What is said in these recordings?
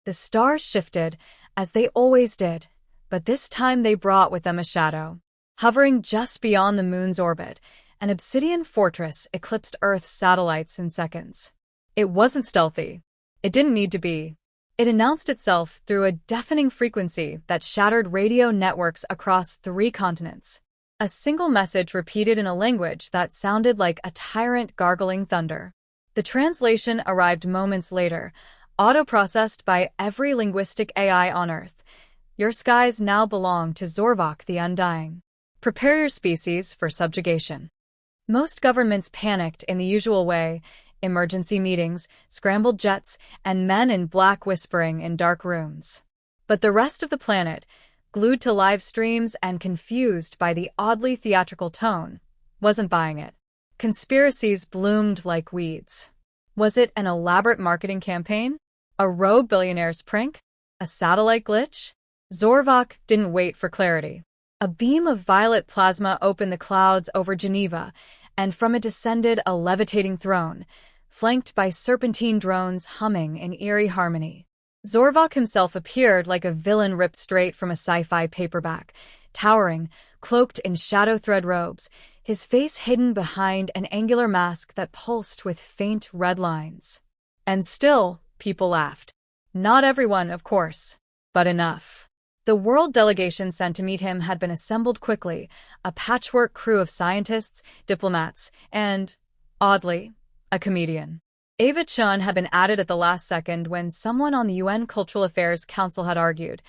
The stars shifted, as they always did, but this time they brought with them a shadow. Hovering just beyond the moon's orbit, an obsidian fortress eclipsed Earth's satellites in seconds. It wasn't stealthy. It didn't need to be. It announced itself through a deafening frequency that shattered radio networks across 3 continents. A single message repeated in a language that sounded like a tyrant gargling thunder. The translation arrived moments later, auto-processed by every linguistic AI on Earth. Your skies now belong to Zorvok the Undying. Prepare your species for subjugation. Most governments panicked in the usual way: emergency meetings, scrambled jets, and men in black whispering in dark rooms. But the rest of the planet, glued to live streams and confused by the oddly theatrical tone, wasn't buying it. Conspiracies bloomed like weeds. Was it an elaborate marketing campaign? A rogue billionaire's prank? A satellite glitch? Zorvok didn't wait for clarity. A beam of violet plasma opened the clouds over Geneva, and from it descended a levitating throne, flanked by serpentine drones humming in eerie harmony. Zorvok himself appeared like a villain ripped straight from a sci-fi paperback, towering, cloaked in shadow thread robes, his face hidden behind an angular mask that pulsed with faint red lines. And still, people laughed. Not everyone, of course, but enough. The world delegation sent to meet him had been assembled quickly, a patchwork crew of scientists, diplomats, and, oddly, a comedian. Ava Chun had been added at the last second when someone on the UN Cultural Affairs Council had argued,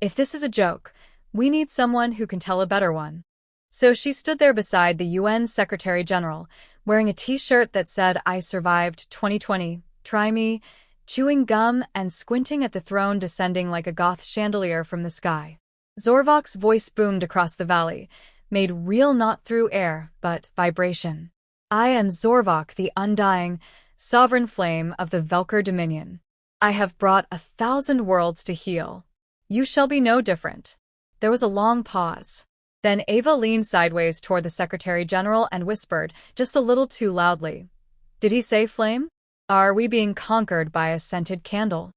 "If this is a joke, we need someone who can tell a better one." So she stood there beside the UN Secretary General, wearing a t-shirt that said, "I survived 2020, try me," chewing gum and squinting at the throne descending like a goth chandelier from the sky. Zorvok's voice boomed across the valley, made real not through air, but vibration. "I am Zorvok the Undying, sovereign flame of the Velker Dominion. I have brought 1,000 worlds to heal. You shall be no different." There was a long pause. Then Ava leaned sideways toward the Secretary General and whispered, just a little too loudly, "Did he say flame? Are we being conquered by a scented candle?"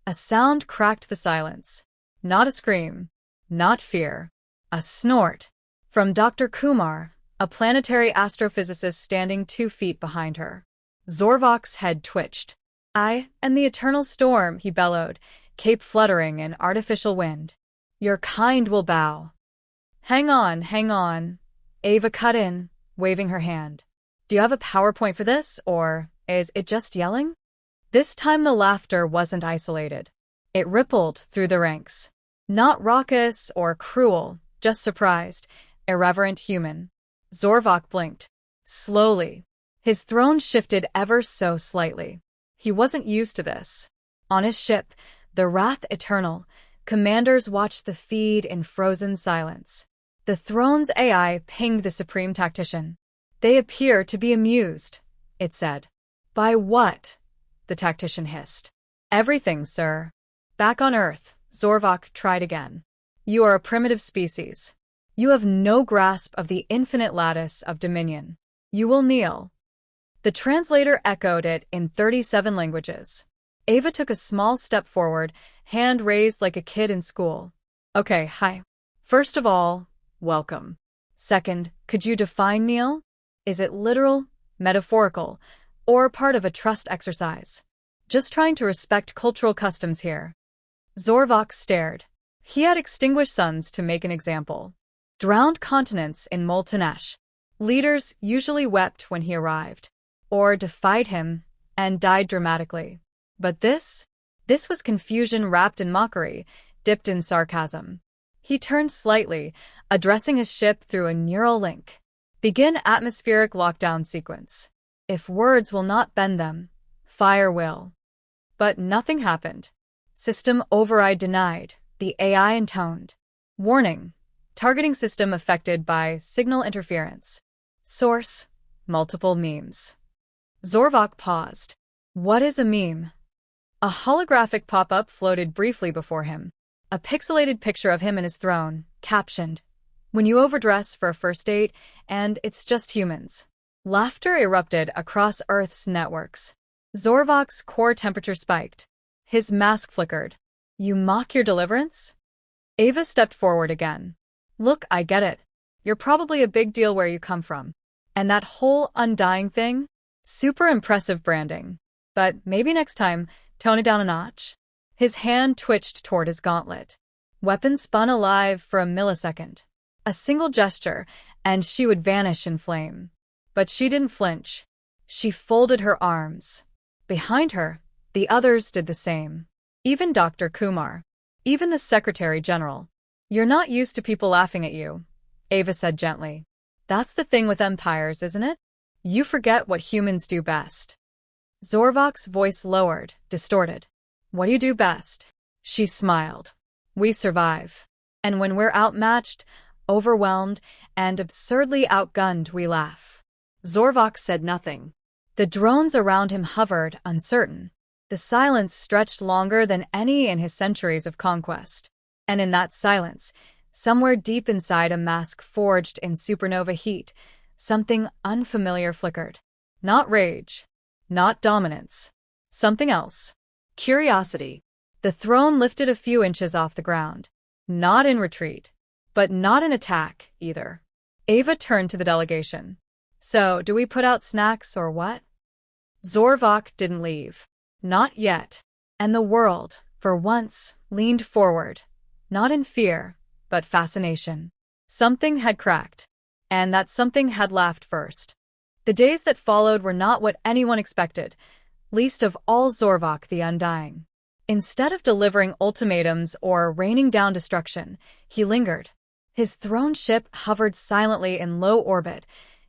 A sound cracked the silence. Not a scream, not fear, a snort. From Dr. Kumar, a planetary astrophysicist standing 2 feet behind her. Zorvok's head twitched. "I am the eternal storm," he bellowed, cape fluttering in artificial wind. "Your kind will bow." Hang on," Ava cut in, waving her hand. "Do you have a PowerPoint for this, or is it just yelling?" This time the laughter wasn't isolated. It rippled through the ranks. Not raucous or cruel, just surprised, irreverent human. Zorvok blinked. Slowly. His throne shifted ever so slightly. He wasn't used to this. On his ship, the Wrath Eternal, commanders watched the feed in frozen silence. The throne's AI pinged the Supreme Tactician. "They appear to be amused," it said. "By what?" the tactician hissed. "Everything, sir." Back on Earth, Zorvok tried again. "You are a primitive species. You have no grasp of the infinite lattice of dominion. You will kneel." The translator echoed it in 37 languages. Ava took a small step forward, hand raised like a kid in school. "Okay, hi. First of all, welcome. Second, could you define kneel? Is it literal, metaphorical, or part of a trust exercise? Just trying to respect cultural customs here." Zorvok stared. He had extinguished suns to make an example. Drowned continents in molten ash. Leaders usually wept when he arrived, or defied him and died dramatically. But this was confusion wrapped in mockery, dipped in sarcasm. He turned slightly, addressing his ship through a neural link. "Begin atmospheric lockdown sequence. If words will not bend them, fire will." But nothing happened. "System override denied," the AI intoned. "Warning. Targeting system affected by signal interference. Source: multiple memes." Zorvok paused. "What is a meme?" A holographic pop-up floated briefly before him. A pixelated picture of him and his throne, captioned, "When you overdress for a first date, and it's just humans." Laughter erupted across Earth's networks. Zorvok's core temperature spiked. His mask flickered. You mock your deliverance? Ava stepped forward again. Look, I get it. You're probably a big deal where you come from. And that whole undying thing? Super impressive branding. But maybe next time, tone it down a notch. His hand twitched toward his gauntlet. Weapon spun alive for a millisecond. A single gesture, and she would vanish in flame. But she didn't flinch. She folded her arms. Behind her, the others did the same. Even Dr. Kumar. Even the Secretary General. You're not used to people laughing at you, Ava said gently. That's the thing with empires, isn't it? You forget what humans do best. Zorvok's voice lowered, distorted. What do you do best? She smiled. We survive. And when we're outmatched, overwhelmed, and absurdly outgunned, we laugh. Zorvok said nothing. The drones around him hovered, uncertain. The silence stretched longer than any in his centuries of conquest. And in that silence, somewhere deep inside a mask forged in supernova heat, something unfamiliar flickered. Not rage. Not dominance. Something else. Curiosity. The throne lifted a few inches off the ground. Not in retreat. But not in attack, either. Ava turned to the delegation. So, do we put out snacks or what? Zorvok didn't leave. Not yet. And the world, for once, leaned forward. Not in fear, but fascination. Something had cracked. And that something had laughed first. The days that followed were not what anyone expected, least of all Zorvok the Undying. Instead of delivering ultimatums or raining down destruction, he lingered. His throne ship hovered silently in low orbit,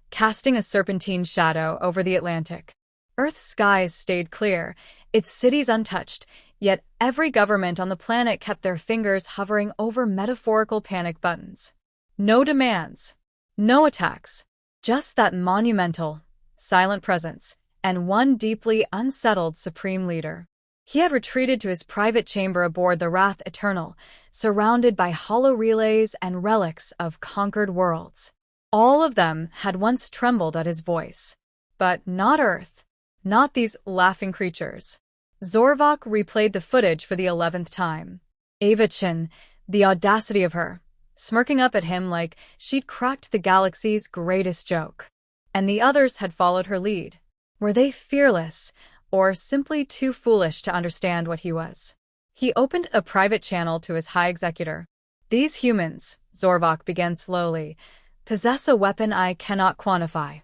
casting a serpentine shadow over the Atlantic. Earth's skies stayed clear, its cities untouched, yet every government on the planet kept their fingers hovering over metaphorical panic buttons. No demands. No attacks. Just that monumental, silent presence, and one deeply unsettled supreme leader. He had retreated to his private chamber aboard the Wrath Eternal, surrounded by hollow relays and relics of conquered worlds. All of them had once trembled at his voice. But not Earth. Not these laughing creatures. Zorvok replayed the footage for the 11th time. Ava Chin, the audacity of her, smirking up at him like she'd cracked the galaxy's greatest joke. And the others had followed her lead. Were they fearless, or simply too foolish to understand what he was? He opened a private channel to his high executor. These humans, Zorvok began slowly, possess a weapon I cannot quantify.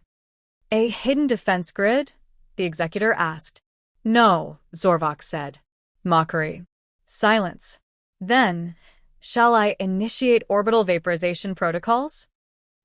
A hidden defense grid? The executor asked. No, Zorvok said. Mockery. Silence. Then, shall I initiate orbital vaporization protocols?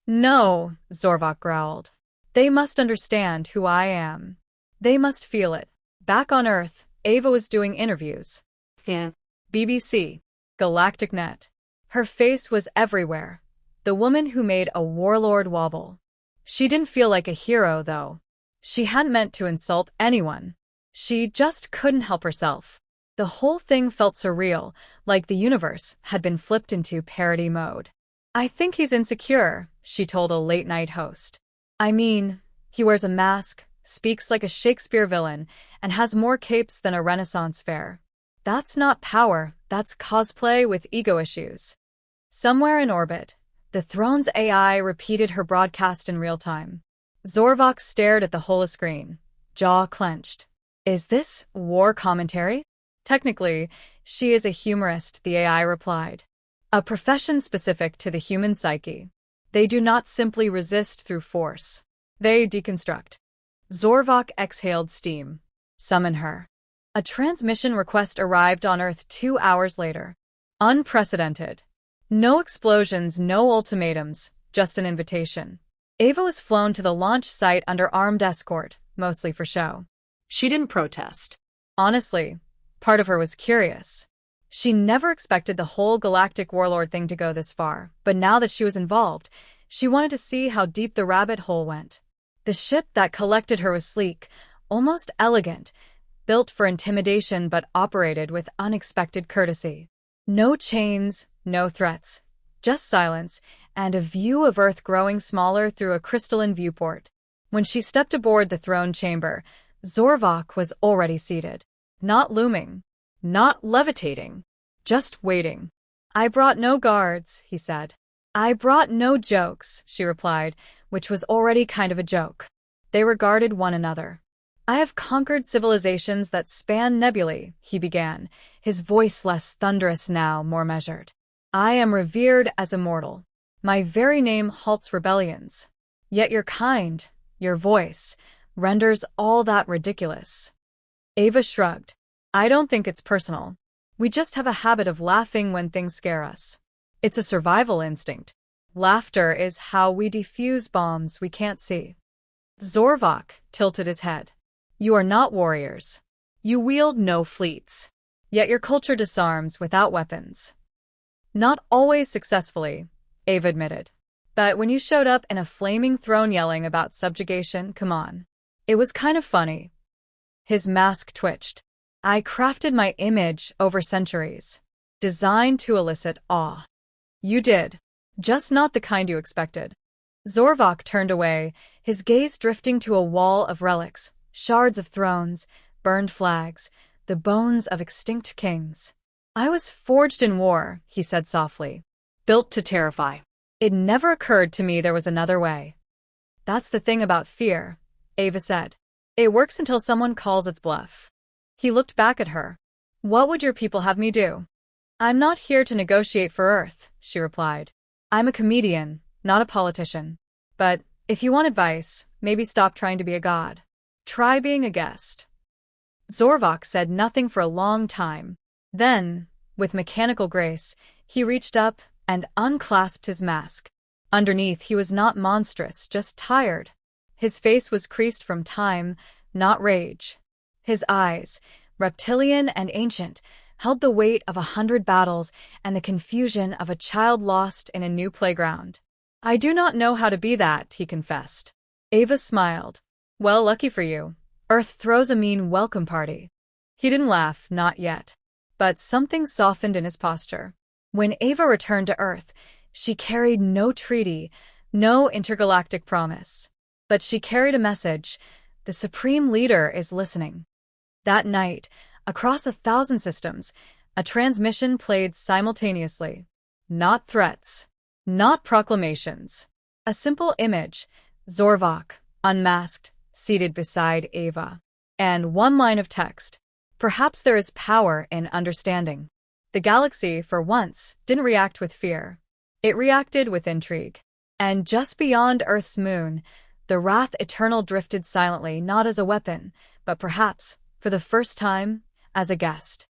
No, Zorvok growled. They must understand who I am. They must feel it. Back on Earth, Ava was doing interviews. Yeah. BBC. Galactic Net. Her face was everywhere. The woman who made a warlord wobble. She didn't feel like a hero, though. She hadn't meant to insult anyone. She just couldn't help herself. The whole thing felt surreal, like the universe had been flipped into parody mode. I think he's insecure, she told a late-night host. I mean, he wears a mask, speaks like a Shakespeare villain, and has more capes than a Renaissance fair. That's not power, that's cosplay with ego issues. Somewhere in orbit, the throne's AI repeated her broadcast in real time. Zorvok stared at the holoscreen, jaw clenched. Is this war commentary? Technically, she is a humorist, the AI replied. A profession specific to the human psyche. They do not simply resist through force. They deconstruct. Zorvok exhaled steam. Summon her. A transmission request arrived on Earth 2 hours later. Unprecedented. No explosions, no ultimatums, just an invitation. Ava was flown to the launch site under armed escort, mostly for show. She didn't protest. Honestly, part of her was curious. She never expected the whole galactic warlord thing to go this far, but now that she was involved, she wanted to see how deep the rabbit hole went. The ship that collected her was sleek, almost elegant, built for intimidation but operated with unexpected courtesy. No chains, no threats, just silence, and a view of Earth growing smaller through a crystalline viewport. When she stepped aboard the throne chamber, Zorvok was already seated. Not looming. Not levitating. Just waiting. I brought no guards, he said. I brought no jokes, she replied, which was already kind of a joke. They regarded one another. I have conquered civilizations that span nebulae, he began, his voice less thunderous now, more measured. I am revered as immortal. My very name halts rebellions. Yet your kind, your voice, renders all that ridiculous. Ava shrugged. I don't think it's personal. We just have a habit of laughing when things scare us. It's a survival instinct. Laughter is how we defuse bombs we can't see. Zorvok tilted his head. You are not warriors. You wield no fleets. Yet your culture disarms without weapons. Not always successfully, Ava admitted. But when you showed up in a flaming throne yelling about subjugation, come on. It was kind of funny. His mask twitched. I crafted my image over centuries, designed to elicit awe. You did. Just not the kind you expected. Zorvok turned away, his gaze drifting to a wall of relics, shards of thrones, burned flags, the bones of extinct kings. I was forged in war, he said softly. Built to terrify. It never occurred to me there was another way. That's the thing about fear, Ava said. It works until someone calls its bluff. He looked back at her. What would your people have me do? I'm not here to negotiate for Earth, she replied. I'm a comedian, not a politician. But if you want advice, maybe stop trying to be a god. Try being a guest. Zorvok said nothing for a long time. Then, with mechanical grace, he reached up and unclasped his mask. Underneath, he was not monstrous, just tired. His face was creased from time, not rage. His eyes, reptilian and ancient, held the weight of 100 battles and the confusion of a child lost in a new playground. I do not know how to be that, he confessed. Ava smiled. Well, lucky for you. Earth throws a mean welcome party. He didn't laugh, not yet. But something softened in his posture. When Ava returned to Earth, she carried no treaty, no intergalactic promise. But she carried a message. The Supreme Leader is listening. That night, across 1,000 systems, a transmission played simultaneously. Not threats. Not proclamations. A simple image, Zorvok, unmasked, seated beside Ava. And one line of text. Perhaps there is power in understanding. The galaxy, for once, didn't react with fear. It reacted with intrigue. And just beyond Earth's moon, the Wrath Eternal drifted silently, not as a weapon, but perhaps, for the first time, as a guest.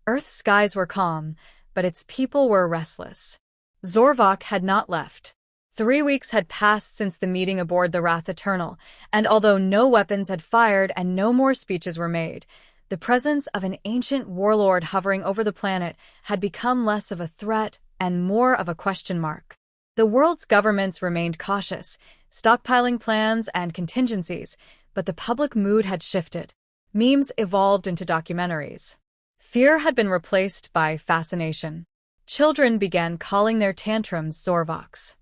Earth's skies were calm, but its people were restless. Zorvok had not left. 3 weeks had passed since the meeting aboard the Wrath Eternal, and although no weapons had fired and no more speeches were made, the presence of an ancient warlord hovering over the planet had become less of a threat and more of a question mark. The world's governments remained cautious, stockpiling plans and contingencies, but the public mood had shifted. Memes evolved into documentaries. Fear had been replaced by fascination. Children began calling their tantrums Zorvoks.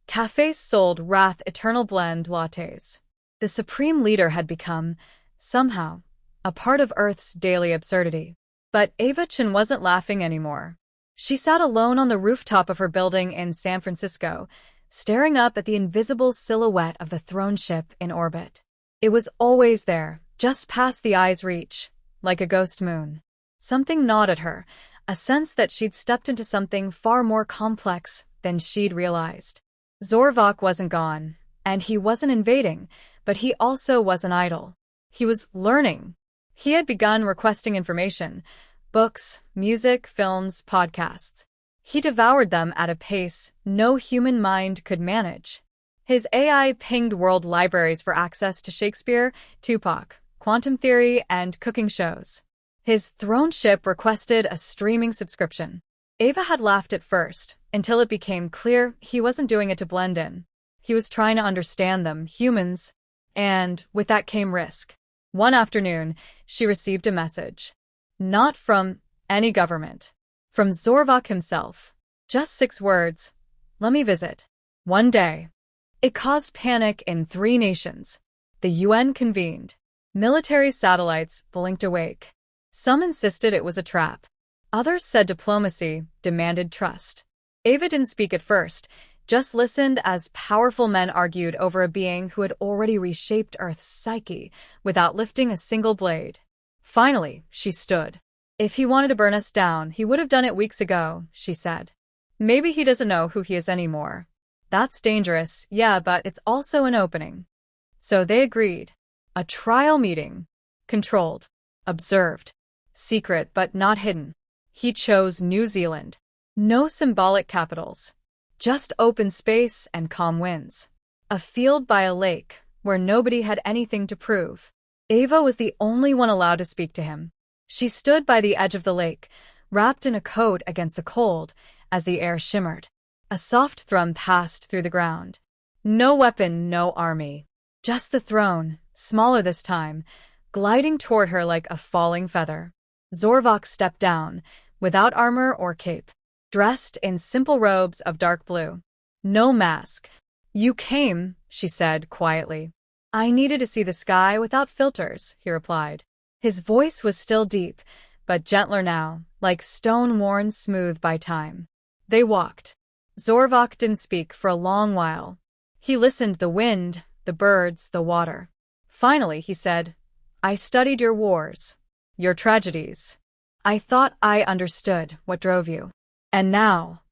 Cafes sold Wrath Eternal Blend lattes. The Supreme Leader had become, somehow, a part of Earth's daily absurdity. But Ava Chen wasn't laughing anymore. She sat alone on the rooftop of her building in San Francisco, staring up at the invisible silhouette of the throne ship in orbit. It was always there, just past the eye's reach, like a ghost moon. Something gnawed at her, a sense that she'd stepped into something far more complex than she'd realized. Zorvok wasn't gone, and he wasn't invading, but he also wasn't idle. He was learning. He had begun requesting information, books, music, films, podcasts. He devoured them at a pace no human mind could manage. His AI pinged world libraries for access to Shakespeare, Tupac, quantum theory, and cooking shows. His throne ship requested a streaming subscription. Ava had laughed at first, until it became clear he wasn't doing it to blend in. He was trying to understand them, humans, and with that came risk. One afternoon, she received a message. Not from any government. From Zorvok himself. Just 6 words. Let me visit. One day. It caused panic in 3 nations. The UN convened. Military satellites blinked awake. Some insisted it was a trap. Others said diplomacy demanded trust. Ava didn't speak at first, just listened as powerful men argued over a being who had already reshaped Earth's psyche without lifting a single blade. Finally, she stood. If he wanted to burn us down, he would have done it weeks ago, she said. Maybe he doesn't know who he is anymore. That's dangerous, yeah, but it's also an opening. So they agreed. A trial meeting. Controlled. Observed. Secret but not hidden. He chose New Zealand. No symbolic capitals. Just open space and calm winds. A field by a lake, where nobody had anything to prove. Ava was the only one allowed to speak to him. She stood by the edge of the lake, wrapped in a coat against the cold, as the air shimmered. A soft thrum passed through the ground. No weapon, no army. Just the throne, smaller this time, gliding toward her like a falling feather. Zorvok stepped down, without armor or cape, dressed in simple robes of dark blue. No mask. You came, she said quietly. I needed to see the sky without filters, he replied. His voice was still deep, but gentler now, like stone worn smooth by time. They walked. Zorvok didn't speak for a long while. He listened to the wind, the birds, the water. Finally, he said, I studied your wars, your tragedies. I thought I understood what drove you. And now,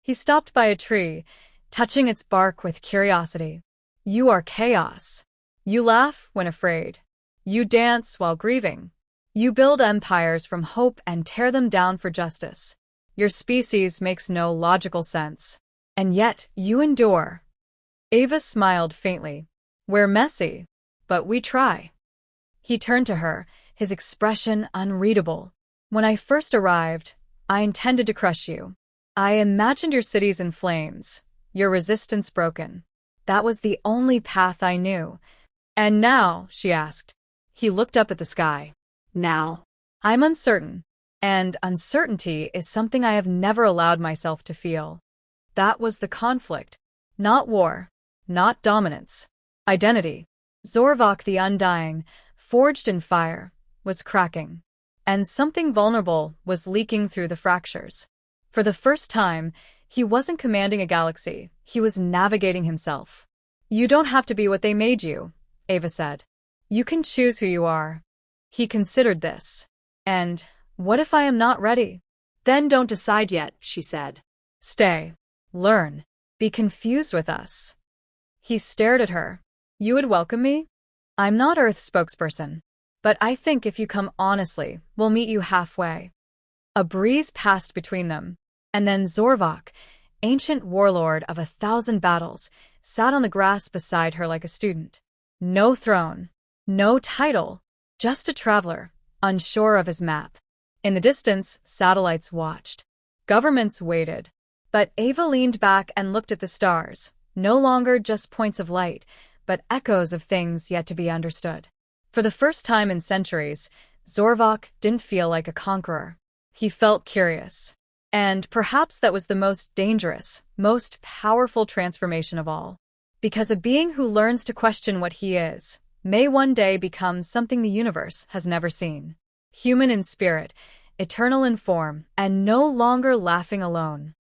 he stopped by a tree, touching its bark with curiosity. You are chaos. You laugh when afraid. You dance while grieving. You build empires from hope and tear them down for justice. Your species makes no logical sense. And yet, you endure. Ava smiled faintly. We're messy, but we try. He turned to her, his expression unreadable. When I first arrived, I intended to crush you. I imagined your cities in flames, your resistance broken. That was the only path I knew. And now, she asked. He looked up at the sky. Now. I'm uncertain, and uncertainty is something I have never allowed myself to feel. That was the conflict. Not war, not dominance. Identity. Zorvok the Undying, forged in fire, was cracking. And something vulnerable was leaking through the fractures. For the first time, he wasn't commanding a galaxy, he was navigating himself. You don't have to be what they made you, Ava said. You can choose who you are. He considered this. And, what if I am not ready? Then don't decide yet, she said. Stay. Learn. Be confused with us. He stared at her. You would welcome me? I'm not Earth's spokesperson. But I think if you come honestly, we'll meet you halfway. A breeze passed between them, and then Zorvok, ancient warlord of 1,000 battles, sat on the grass beside her like a student. No throne, no title, just a traveler, unsure of his map. In the distance, satellites watched. Governments waited. But Ava leaned back and looked at the stars, no longer just points of light, but echoes of things yet to be understood. For the first time in centuries, Zorvok didn't feel like a conqueror. He felt curious. And perhaps that was the most dangerous, most powerful transformation of all. Because a being who learns to question what he is may one day become something the universe has never seen. Human in spirit, eternal in form, and no longer laughing alone.